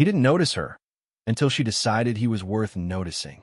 He didn't notice her until she decided he was worth noticing.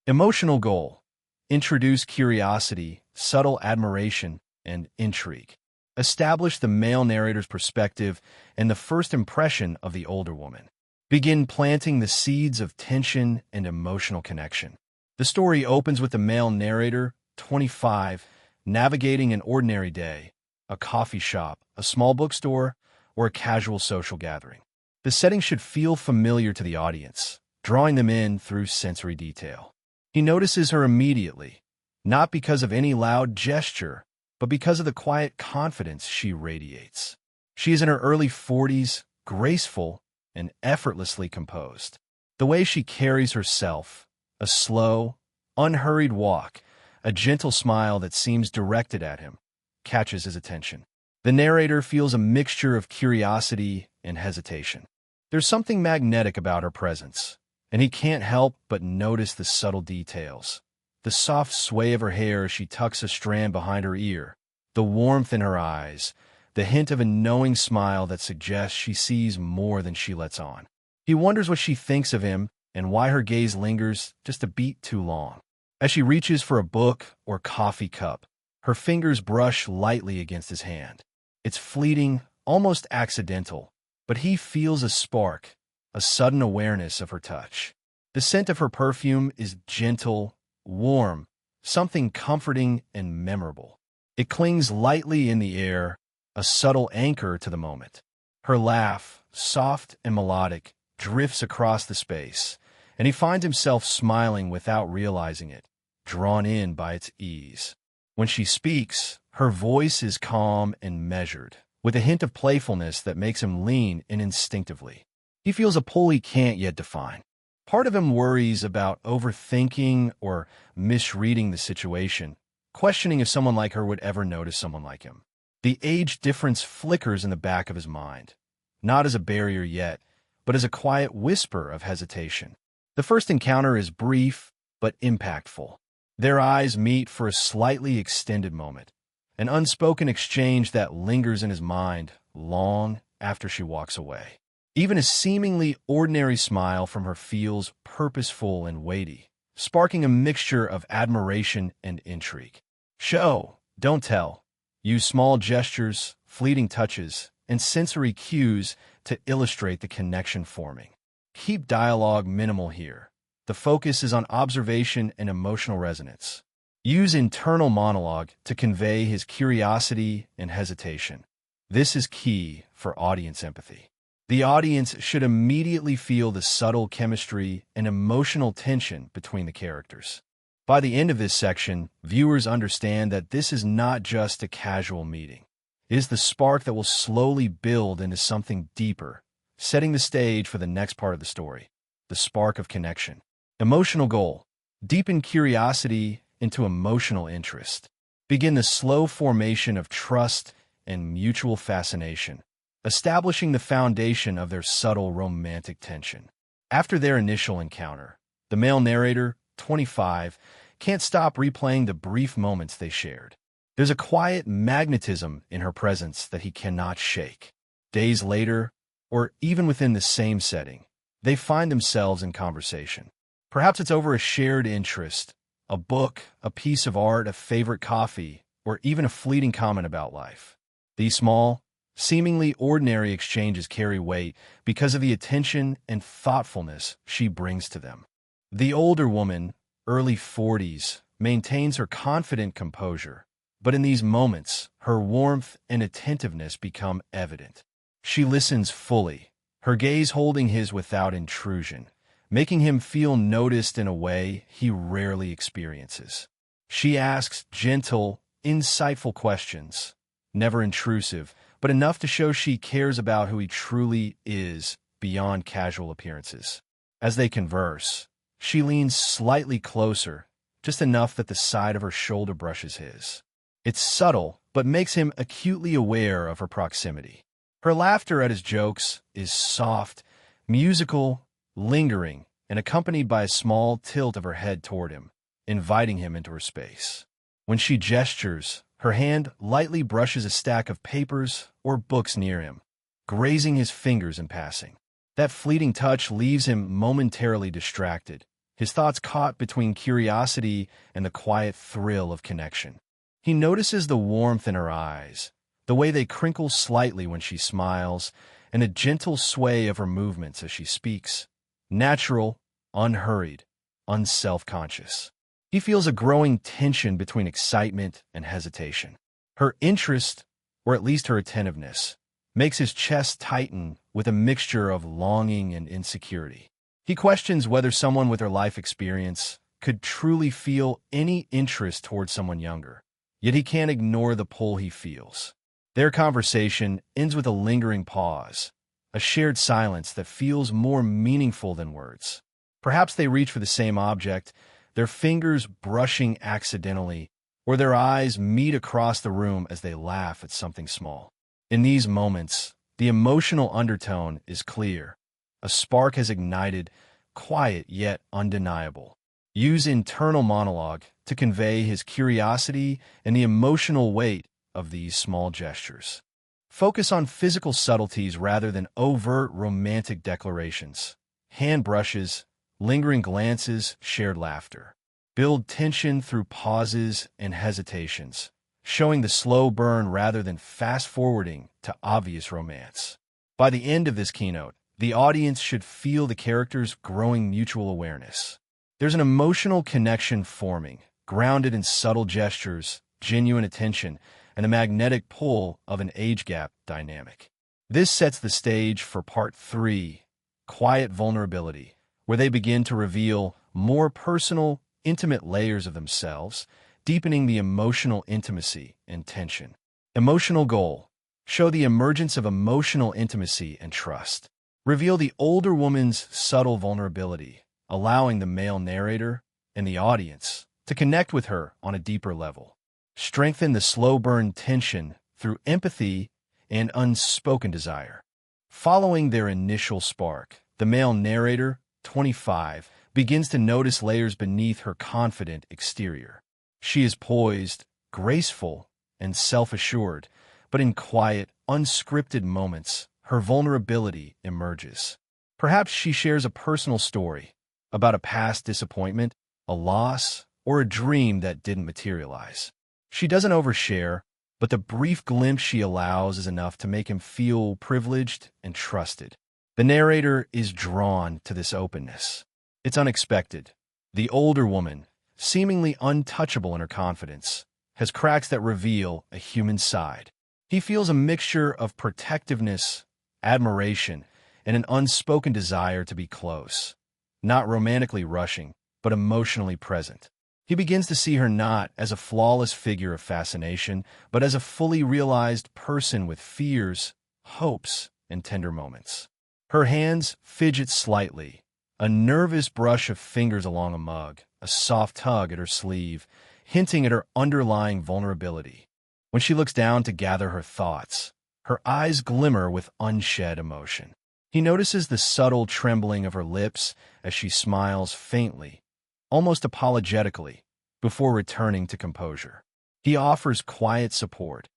Emotional goal: introduce curiosity, subtle admiration, and intrigue. Establish the male narrator's perspective and the first impression of the older woman. Begin planting the seeds of tension and emotional connection. The story opens with the male narrator, 25, navigating an ordinary day, a coffee shop, a small bookstore, or a casual social gathering. The setting should feel familiar to the audience, drawing them in through sensory detail. He notices her immediately, not because of any loud gesture, but because of the quiet confidence she radiates. She is in her early 40s, graceful, and effortlessly composed. The way she carries herself, a slow, unhurried walk, a gentle smile that seems directed at him, catches his attention. The narrator feels a mixture of curiosity and hesitation. There's something magnetic about her presence, and he can't help but notice the subtle details. The soft sway of her hair as she tucks a strand behind her ear, the warmth in her eyes, the hint of a knowing smile that suggests she sees more than she lets on. He wonders what she thinks of him and why her gaze lingers just a beat too long. As she reaches for a book or coffee cup, her fingers brush lightly against his hand. It's fleeting, almost accidental, but he feels a spark, a sudden awareness of her touch. The scent of her perfume is gentle, warm, something comforting and memorable. It clings lightly in the air, a subtle anchor to the moment. Her laugh, soft and melodic, drifts across the space, and he finds himself smiling without realizing it, drawn in by its ease. When she speaks, her voice is calm and measured, with a hint of playfulness that makes him lean in instinctively. He feels a pull he can't yet define. Part of him worries about overthinking or misreading the situation, questioning if someone like her would ever notice someone like him. The age difference flickers in the back of his mind, not as a barrier yet, but as a quiet whisper of hesitation. The first encounter is brief but impactful. Their eyes meet for a slightly extended moment, an unspoken exchange that lingers in his mind long after she walks away. Even a seemingly ordinary smile from her feels purposeful and weighty, sparking a mixture of admiration and intrigue. Show, don't tell. Use small gestures, fleeting touches, and sensory cues to illustrate the connection forming. Keep dialogue minimal here. The focus is on observation and emotional resonance. Use internal monologue to convey his curiosity and hesitation. This is key for audience empathy. The audience should immediately feel the subtle chemistry and emotional tension between the characters. By the end of this section, viewers understand that this is not just a casual meeting. It is the spark that will slowly build into something deeper, setting the stage for the next part of the story, the spark of connection. Emotional goal: deepen curiosity into emotional interest. Begin the slow formation of trust and mutual fascination, establishing the foundation of their subtle romantic tension. After their initial encounter, the male narrator, 25, can't stop replaying the brief moments they shared. There's a quiet magnetism in her presence that he cannot shake. Days later, or even within the same setting, they find themselves in conversation. Perhaps it's over a shared interest, a book, a piece of art, a favorite coffee, or even a fleeting comment about life. These small, seemingly ordinary exchanges carry weight because of the attention and thoughtfulness she brings to them. The older woman, early 40s, maintains her confident composure, but in these moments, her warmth and attentiveness become evident. She listens fully, her gaze holding his without intrusion, making him feel noticed in a way he rarely experiences. She asks gentle, insightful questions, never intrusive, but enough to show she cares about who he truly is beyond casual appearances. As they converse, she leans slightly closer, just enough that the side of her shoulder brushes his. It's subtle, but makes him acutely aware of her proximity. Her laughter at his jokes is soft, musical, lingering, and accompanied by a small tilt of her head toward him, inviting him into her space. When she gestures, her hand lightly brushes a stack of papers or books near him, grazing his fingers in passing. That fleeting touch leaves him momentarily distracted, his thoughts caught between curiosity and the quiet thrill of connection. He notices the warmth in her eyes, the way they crinkle slightly when she smiles, and a gentle sway of her movements as she speaks. Natural, unhurried, unself-conscious. He feels a growing tension between excitement and hesitation. Her interest, or at least her attentiveness, makes his chest tighten with a mixture of longing and insecurity. He questions whether someone with her life experience could truly feel any interest towards someone younger, yet he can't ignore the pull he feels. Their conversation ends with a lingering pause, a shared silence that feels more meaningful than words. Perhaps they reach for the same object, their fingers brushing accidentally, or their eyes meet across the room as they laugh at something small. In these moments, the emotional undertone is clear. A spark has ignited, quiet yet undeniable. Use internal monologue to convey his curiosity and the emotional weight of these small gestures. Focus on physical subtleties rather than overt romantic declarations. Hand brushes, lingering glances, shared laughter. Build tension through pauses and hesitations, showing the slow burn rather than fast-forwarding to obvious romance. By the end of this keynote, the audience should feel the characters' growing mutual awareness. There's an emotional connection forming, grounded in subtle gestures, genuine attention, and the magnetic pull of an age gap dynamic. This sets the stage for Part 3, Quiet Vulnerability, where they begin to reveal more personal, intimate layers of themselves, deepening the emotional intimacy and tension. Emotional goal: show the emergence of emotional intimacy and trust. Reveal the older woman's subtle vulnerability, allowing the male narrator and the audience to connect with her on a deeper level. Strengthen the slow burn tension through empathy and unspoken desire. Following their initial spark, the male narrator, 25, begins to notice layers beneath her confident exterior. She is poised, graceful, and self-assured, but in quiet, unscripted moments, her vulnerability emerges. Perhaps she shares a personal story about a past disappointment, a loss, or a dream that didn't materialize. She doesn't overshare, but the brief glimpse she allows is enough to make him feel privileged and trusted. The narrator is drawn to this openness. It's unexpected. The older woman, seemingly untouchable in her confidence, has cracks that reveal a human side. He feels a mixture of protectiveness, admiration, and an unspoken desire to be close, not romantically rushing, but emotionally present. He begins to see her not as a flawless figure of fascination, but as a fully realized person with fears, hopes, and tender moments. Her hands fidget slightly, a nervous brush of fingers along a mug, a soft tug at her sleeve, hinting at her underlying vulnerability. When she looks down to gather her thoughts, her eyes glimmer with unshed emotion. He notices the subtle trembling of her lips as she smiles faintly, almost apologetically, before returning to composure. He offers quiet support,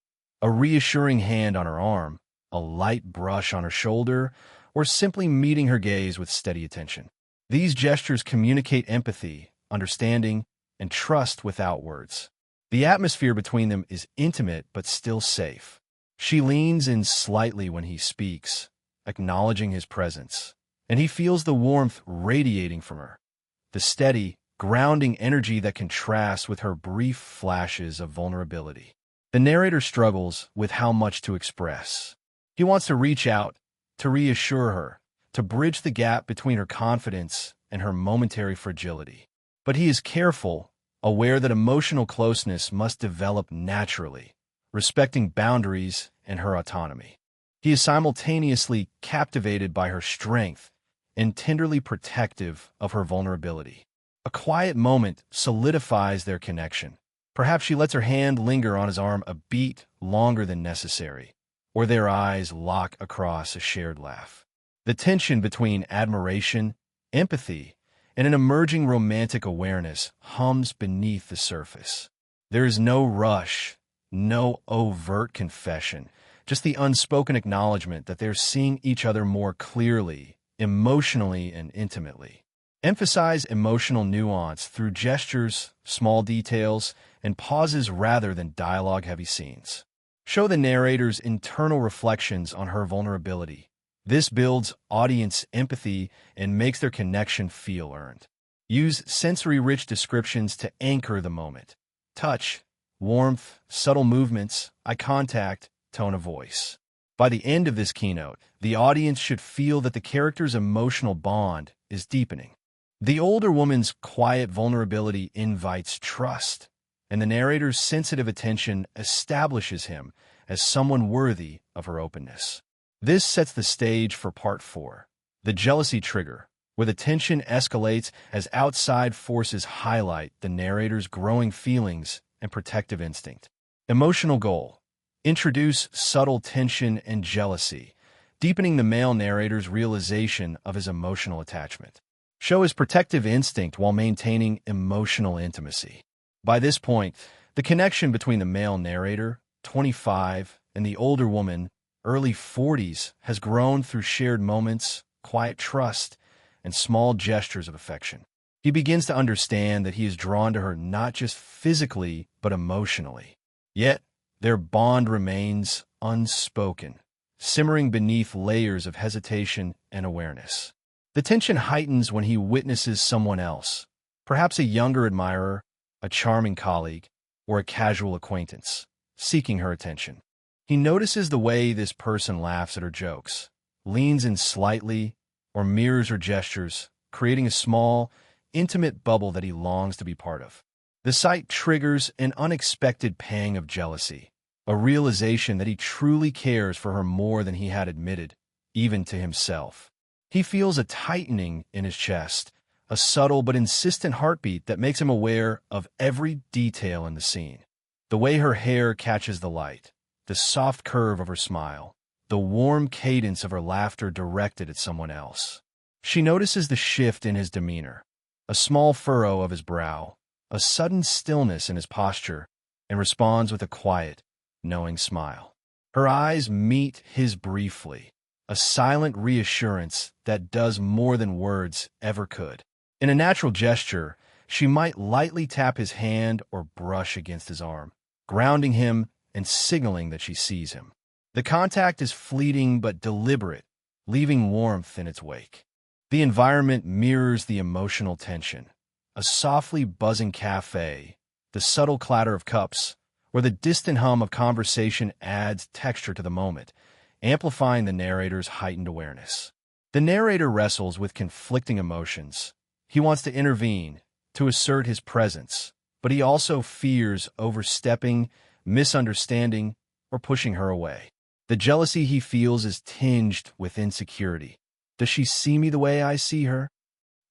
a reassuring hand on her arm, a light brush on her shoulder, or simply meeting her gaze with steady attention. These gestures communicate empathy, understanding, and trust without words. The atmosphere between them is intimate but still safe. She leans in slightly when he speaks, acknowledging his presence, and he feels the warmth radiating from her, the steady, grounding energy that contrasts with her brief flashes of vulnerability. The narrator struggles with how much to express. He wants to reach out, to reassure her, to bridge the gap between her confidence and her momentary fragility. But he is careful, aware that emotional closeness must develop naturally, respecting boundaries and her autonomy. He is simultaneously captivated by her strength and tenderly protective of her vulnerability. A quiet moment solidifies their connection. Perhaps she lets her hand linger on his arm a beat longer than necessary, or their eyes lock across a shared laugh. The tension between admiration, empathy, and an emerging romantic awareness hums beneath the surface. There is no rush, no overt confession, just the unspoken acknowledgement that they're seeing each other more clearly emotionally and intimately. Emphasize emotional nuance through gestures, small details, and pauses rather than dialogue-heavy scenes. Show the narrator's internal reflections on her vulnerability. This builds audience empathy and makes their connection feel earned. Use sensory-rich descriptions to anchor the moment. Touch, warmth, subtle movements, eye contact, tone of voice. By the end of this keynote, the audience should feel that the character's emotional bond is deepening. The older woman's quiet vulnerability invites trust, and the narrator's sensitive attention establishes him as someone worthy of her openness. This sets the stage for Part 4, the jealousy trigger, where the tension escalates as outside forces highlight the narrator's growing feelings and protective instinct. Emotional goal: introduce subtle tension and jealousy, deepening the male narrator's realization of his emotional attachment. Show his protective instinct while maintaining emotional intimacy. By this point, the connection between the male narrator, 25, and the older woman, early 40s, has grown through shared moments, quiet trust, and small gestures of affection. He begins to understand that he is drawn to her not just physically, but emotionally. Yet, their bond remains unspoken, simmering beneath layers of hesitation and awareness. The tension heightens when he witnesses someone else, perhaps a younger admirer, a charming colleague, or a casual acquaintance, seeking her attention. He notices the way this person laughs at her jokes, leans in slightly, or mirrors her gestures, creating a small, intimate bubble that he longs to be part of. The sight triggers an unexpected pang of jealousy, a realization that he truly cares for her more than he had admitted, even to himself. He feels a tightening in his chest, a subtle but insistent heartbeat that makes him aware of every detail in the scene. The way her hair catches the light, the soft curve of her smile, the warm cadence of her laughter directed at someone else. She notices the shift in his demeanor, a small furrow of his brow, a sudden stillness in his posture, and responds with a quiet, knowing smile. Her eyes meet his briefly, a silent reassurance that does more than words ever could. In a natural gesture, she might lightly tap his hand or brush against his arm, grounding him and signaling that she sees him. The contact is fleeting but deliberate, leaving warmth in its wake. The environment mirrors the emotional tension. A softly buzzing cafe, the subtle clatter of cups, or the distant hum of conversation adds texture to the moment, amplifying the narrator's heightened awareness. The narrator wrestles with conflicting emotions. He wants to intervene, to assert his presence, but he also fears overstepping, misunderstanding, or pushing her away. The jealousy he feels is tinged with insecurity. Does she see me the way I see her?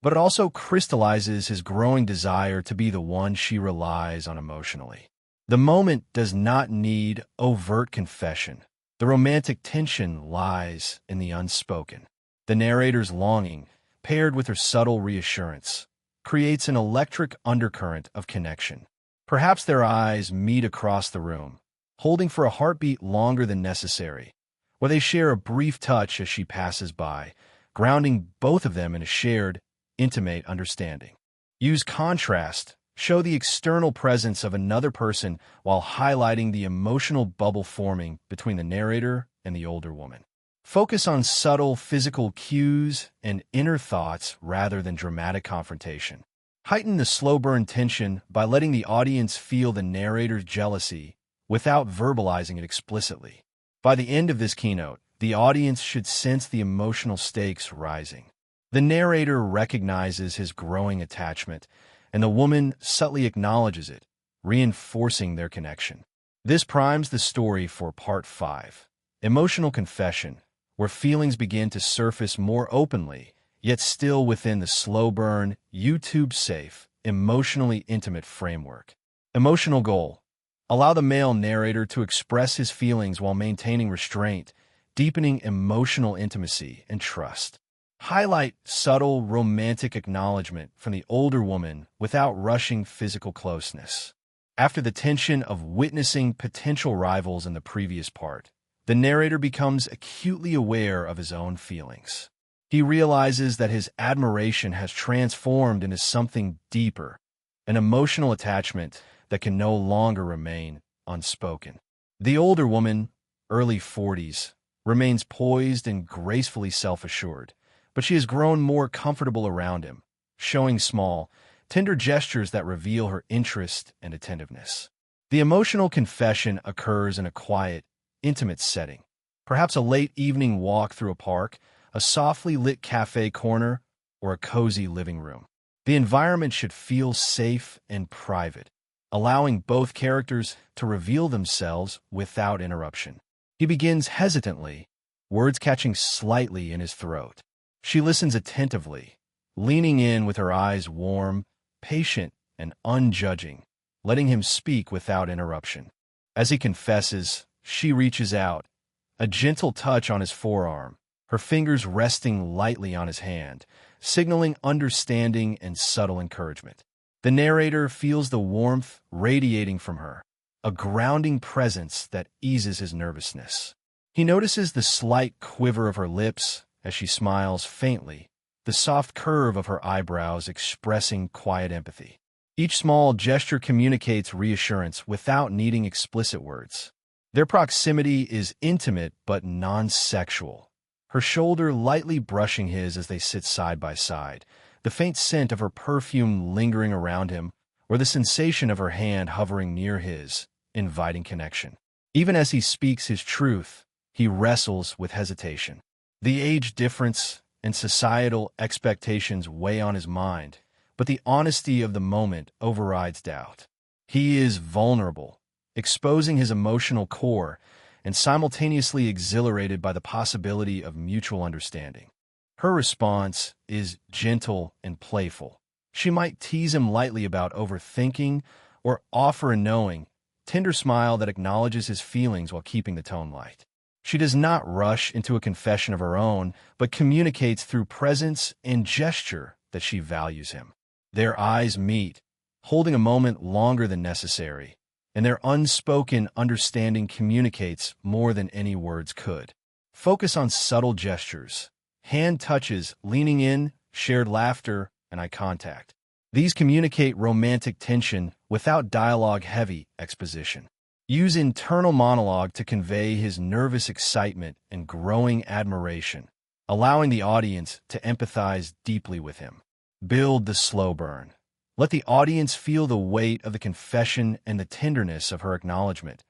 But it also crystallizes his growing desire to be the one she relies on emotionally. The moment does not need overt confession. The romantic tension lies in the unspoken. The narrator's longing, paired with her subtle reassurance, creates an electric undercurrent of connection. Perhaps their eyes meet across the room, holding for a heartbeat longer than necessary, or they share a brief touch as she passes by, grounding both of them in a shared, intimate understanding. Use contrast. Show the external presence of another person while highlighting the emotional bubble forming between the narrator and the older woman. Focus on subtle physical cues and inner thoughts rather than dramatic confrontation. Heighten the slow burn tension by letting the audience feel the narrator's jealousy without verbalizing it explicitly. By the end of this keynote, the audience should sense the emotional stakes rising. The narrator recognizes his growing attachment, and the woman subtly acknowledges it, reinforcing their connection. This primes the story for Part 5, Emotional Confession, where feelings begin to surface more openly, yet still within the slow-burn, YouTube-safe, emotionally intimate framework. Emotional goal: allow the male narrator to express his feelings while maintaining restraint, deepening emotional intimacy and trust. Highlight subtle romantic acknowledgement from the older woman without rushing physical closeness. After the tension of witnessing potential rivals in the previous part, the narrator becomes acutely aware of his own feelings. He realizes that his admiration has transformed into something deeper, an emotional attachment that can no longer remain unspoken. The older woman, early 40s, remains poised and gracefully self-assured, but she has grown more comfortable around him, showing small, tender gestures that reveal her interest and attentiveness. The emotional confession occurs in a quiet, intimate setting, perhaps a late evening walk through a park, a softly lit cafe corner, or a cozy living room. The environment should feel safe and private, allowing both characters to reveal themselves without interruption. He begins hesitantly, words catching slightly in his throat. She listens attentively, leaning in with her eyes warm, patient, and unjudging, letting him speak without interruption. As he confesses, she reaches out, a gentle touch on his forearm, her fingers resting lightly on his hand, signaling understanding and subtle encouragement. The narrator feels the warmth radiating from her, a grounding presence that eases his nervousness. He notices the slight quiver of her lips as she smiles faintly, the soft curve of her eyebrows expressing quiet empathy. Each small gesture communicates reassurance without needing explicit words. Their proximity is intimate but non-sexual, her shoulder lightly brushing his as they sit side by side, the faint scent of her perfume lingering around him, or the sensation of her hand hovering near his, inviting connection. Even as he speaks his truth, he wrestles with hesitation. The age difference and societal expectations weigh on his mind, but the honesty of the moment overrides doubt. He is vulnerable, exposing his emotional core, and simultaneously exhilarated by the possibility of mutual understanding. Her response is gentle and playful. She might tease him lightly about overthinking or offer a knowing, tender smile that acknowledges his feelings while keeping the tone light. She does not rush into a confession of her own, but communicates through presence and gesture that she values him. Their eyes meet, holding a moment longer than necessary, and their unspoken understanding communicates more than any words could. Focus on subtle gestures, hand touches, leaning in, shared laughter, and eye contact. These communicate romantic tension without dialogue-heavy exposition. Use internal monologue to convey his nervous excitement and growing admiration, allowing the audience to empathize deeply with him. Build the slow burn. Let the audience feel the weight of the confession and the tenderness of her acknowledgement,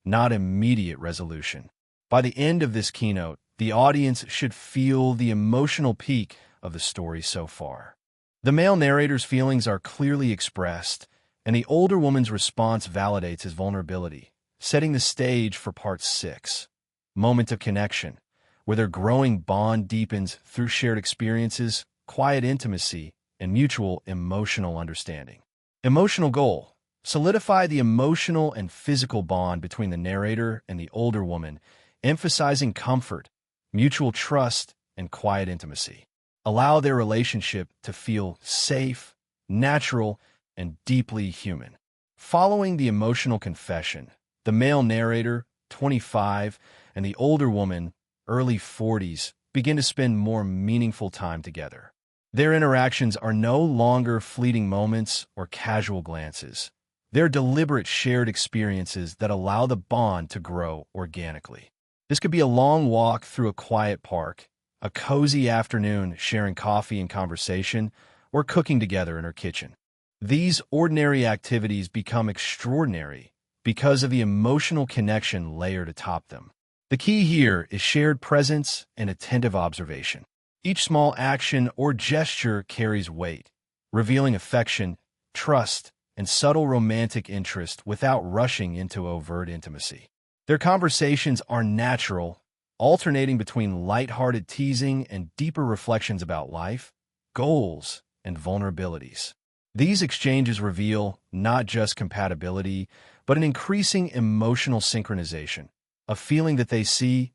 not immediate resolution. By the end of this keynote, the audience should feel the emotional peak of the story so far. The male narrator's feelings are clearly expressed, and the older woman's response validates his vulnerability, setting the stage for Part 6, Moment of Connection, where their growing bond deepens through shared experiences, quiet intimacy, and mutual emotional understanding. Emotional goal: solidify the emotional and physical bond between the narrator and the older woman, emphasizing comfort, mutual trust, and quiet intimacy. Allow their relationship to feel safe, natural, and deeply human. Following the emotional confession, the male narrator, 25, and the older woman, early 40s, begin to spend more meaningful time together. Their interactions are no longer fleeting moments or casual glances. They're deliberate shared experiences that allow the bond to grow organically. This could be a long walk through a quiet park, a cozy afternoon sharing coffee and conversation, or cooking together in her kitchen. These ordinary activities become extraordinary because of the emotional connection layered atop them. The key here is shared presence and attentive observation. Each small action or gesture carries weight, revealing affection, trust, and subtle romantic interest without rushing into overt intimacy. Their conversations are natural, alternating between lighthearted teasing and deeper reflections about life, goals, and vulnerabilities. These exchanges reveal not just compatibility, but an increasing emotional synchronization, a feeling that they see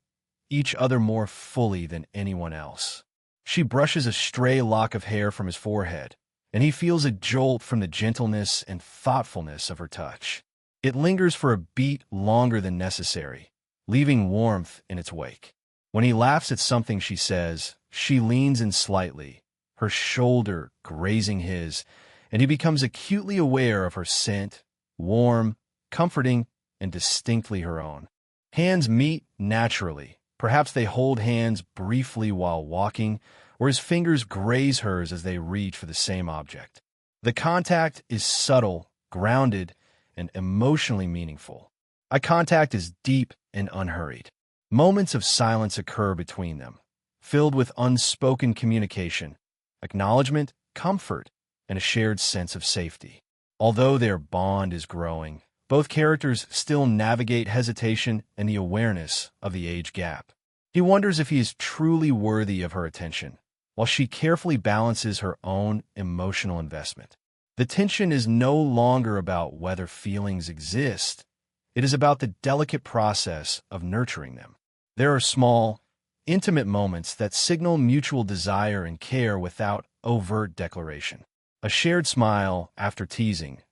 each other more fully than anyone else. She brushes a stray lock of hair from his forehead, and he feels a jolt from the gentleness and thoughtfulness of her touch. It lingers for a beat longer than necessary, leaving warmth in its wake. When he laughs at something she says, she leans in slightly, her shoulder grazing his, and he becomes acutely aware of her scent, warm, comforting, and distinctly her own. Hands meet naturally. Perhaps they hold hands briefly while walking, or his fingers graze hers as they reach for the same object. The contact is subtle, grounded, and emotionally meaningful. Eye contact is deep and unhurried. Moments of silence occur between them, filled with unspoken communication, acknowledgement, comfort, and a shared sense of safety. Although their bond is growing, both characters still navigate hesitation and the awareness of the age gap. He wonders if he is truly worthy of her attention, while she carefully balances her own emotional investment. The tension is no longer about whether feelings exist. It is about the delicate process of nurturing them. There are small, intimate moments that signal mutual desire and care without overt declaration. A shared smile after teasing,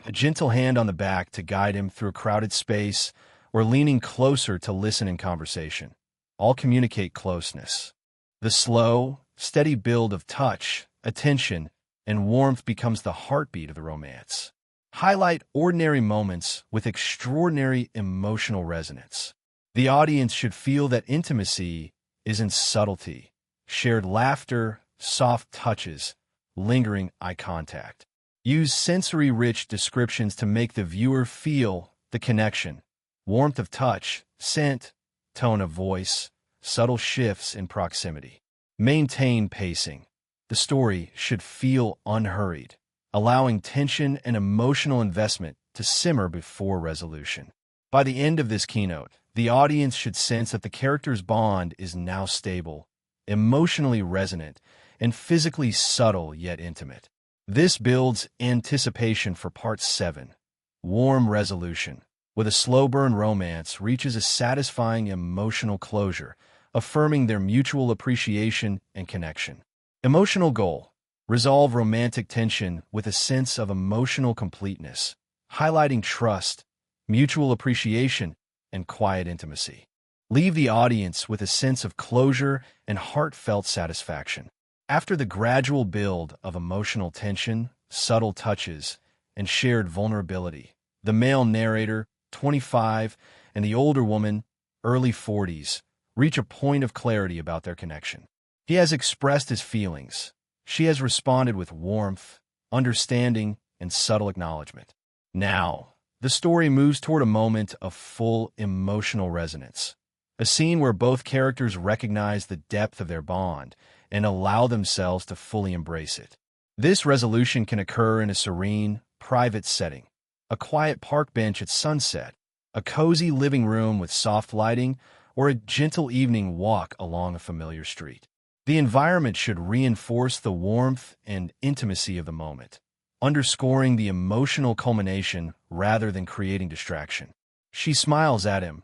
a gentle hand on the back to guide him through a crowded space, or leaning closer to listen in conversation. All communicate closeness. The slow, steady build of touch, attention, and warmth becomes the heartbeat of the romance. Highlight ordinary moments with extraordinary emotional resonance. The audience should feel that intimacy is in subtlety, shared laughter, soft touches, lingering eye contact. Use sensory-rich descriptions to make the viewer feel the connection, warmth of touch, scent, tone of voice, subtle shifts in proximity. Maintain pacing. The story should feel unhurried, allowing tension and emotional investment to simmer before resolution. By the end of this keynote, the audience should sense that the character's bond is now stable, emotionally resonant, and physically subtle yet intimate. This builds anticipation for Part 7, Warm Resolution, with a slow-burn romance reaches a satisfying emotional closure, affirming their mutual appreciation and connection. Emotional goal: resolve romantic tension with a sense of emotional completeness, highlighting trust, mutual appreciation, and quiet intimacy. Leave the audience with a sense of closure and heartfelt satisfaction. After the gradual build of emotional tension, subtle touches, and shared vulnerability, the male narrator, 25, and the older woman, early 40s, reach a point of clarity about their connection. He has expressed his feelings. She has responded with warmth, understanding, and subtle acknowledgement. Now, the story moves toward a moment of full emotional resonance, a scene where both characters recognize the depth of their bond and allow themselves to fully embrace it. This resolution can occur in a serene, private setting, a quiet park bench at sunset, a cozy living room with soft lighting, or a gentle evening walk along a familiar street. The environment should reinforce the warmth and intimacy of the moment, underscoring the emotional culmination rather than creating distraction. She smiles at him,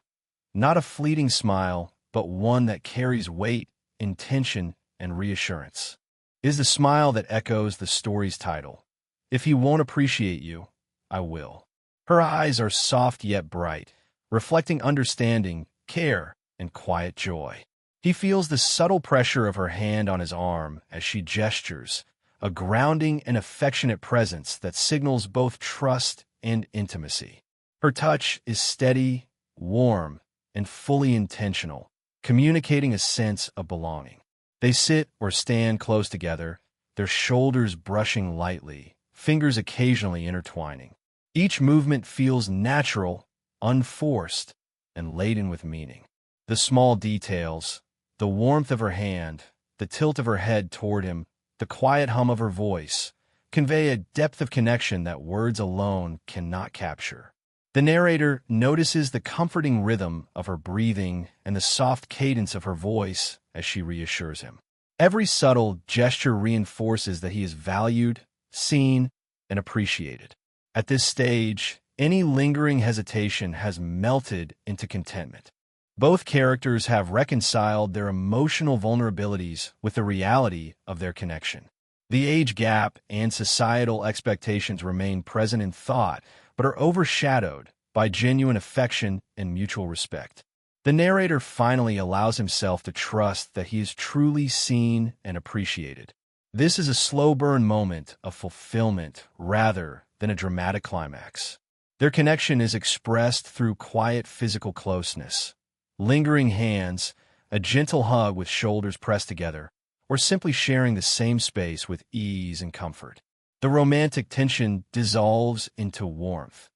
not a fleeting smile, but one that carries weight, intention, and reassurance. It is the smile that echoes the story's title. If he won't appreciate you, I will. Her eyes are soft yet bright, reflecting understanding, care, and quiet joy. He feels the subtle pressure of her hand on his arm as she gestures, a grounding and affectionate presence that signals both trust and intimacy. Her touch is steady, warm, and fully intentional, communicating a sense of belonging. They sit or stand close together, their shoulders brushing lightly, fingers occasionally intertwining. Each movement feels natural, unforced, and laden with meaning. The small details, the warmth of her hand, the tilt of her head toward him, the quiet hum of her voice, convey a depth of connection that words alone cannot capture. The narrator notices the comforting rhythm of her breathing and the soft cadence of her voice as she reassures him. Every subtle gesture reinforces that he is valued, seen, and appreciated. At this stage, any lingering hesitation has melted into contentment. Both characters have reconciled their emotional vulnerabilities with the reality of their connection. The age gap and societal expectations remain present in thought, but are overshadowed by genuine affection and mutual respect. The narrator finally allows himself to trust that he is truly seen and appreciated. This is a slow burn moment of fulfillment rather than a dramatic climax. Their connection is expressed through quiet physical closeness, lingering hands, a gentle hug with shoulders pressed together, or simply sharing the same space with ease and comfort. The romantic tension dissolves into warmth,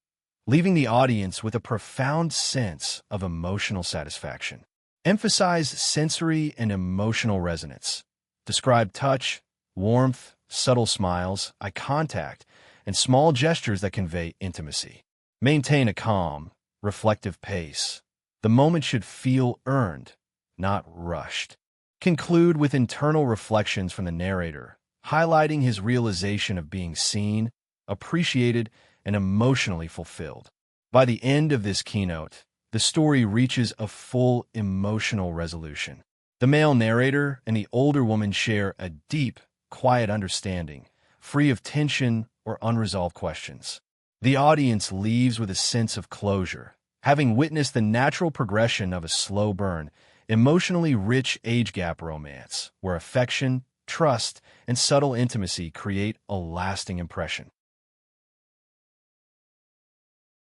leaving the audience with a profound sense of emotional satisfaction. Emphasize sensory and emotional resonance. Describe touch, warmth, subtle smiles, eye contact, and small gestures that convey intimacy. Maintain a calm, reflective pace. The moment should feel earned, not rushed. Conclude with internal reflections from the narrator, highlighting his realization of being seen, appreciated, and emotionally fulfilled. By the end of this keynote, the story reaches a full emotional resolution. The male narrator and the older woman share a deep, quiet understanding, free of tension or unresolved questions. The audience leaves with a sense of closure, having witnessed the natural progression of a slow burn, emotionally rich age gap romance, where affection, trust, and subtle intimacy create a lasting impression.